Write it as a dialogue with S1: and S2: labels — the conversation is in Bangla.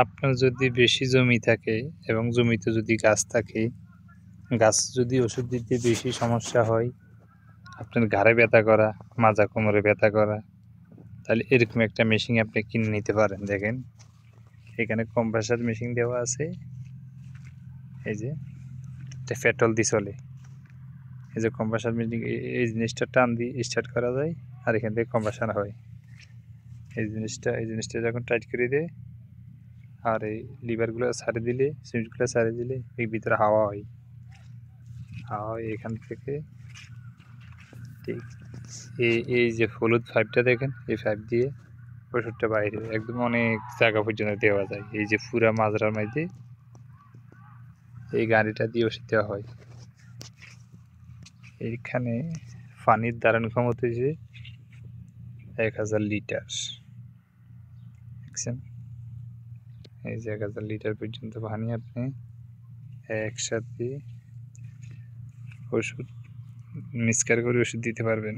S1: আপনার যদি বেশি জমি থাকে এবং জমিতে যদি গাছ থাকে, গাছ যদি ওষুধ দিতে বেশি সমস্যা হয়, আপনার ঘাড়ে ব্যথা করা, মাজা কোমরে ব্যথা করা, তাহলে এরকম একটা মেশিন আপনি কিনে নিতে পারেন। দেখেন এখানে কম্প্রেসার মেশিন দেওয়া আছে, এই যে এটা পেট্রোল দিয়ে চলে। এই যে কম্প্রেসার মেশিন, এই জিনিসটা টান দিয়ে স্টার্ট করা যায় আর এখান থেকে কম্প্রেসার হয়। এই জিনিসটা যখন টাইট করে দেয় আর এই লিভারগুলো ছাড়ে দিলে, সুইচগুলো ছাড়ে দিলে এই ভিতরে হাওয়া হয়। এখান থেকে ঠিক এই যে হলুদ পাইপটা দেখেন, এই পাইপ দিয়ে ওষুধটা বাইরে একদম অনেক জায়গা পর্যন্ত দেওয়া যায়। এই যে পুরা মাজরার মধ্যে এই গাড়িটা দিয়ে ওষুধ দেওয়া হয়। এইখানে পানির ধারণ ক্ষমতা হচ্ছে 1000 লিটার। দেখছেন, এই যে 1000 লিটার পর্যন্ত পানি আপনি একসাথে ওষুধ মিক্সচার করে ওষুধ দিতে পারবেন।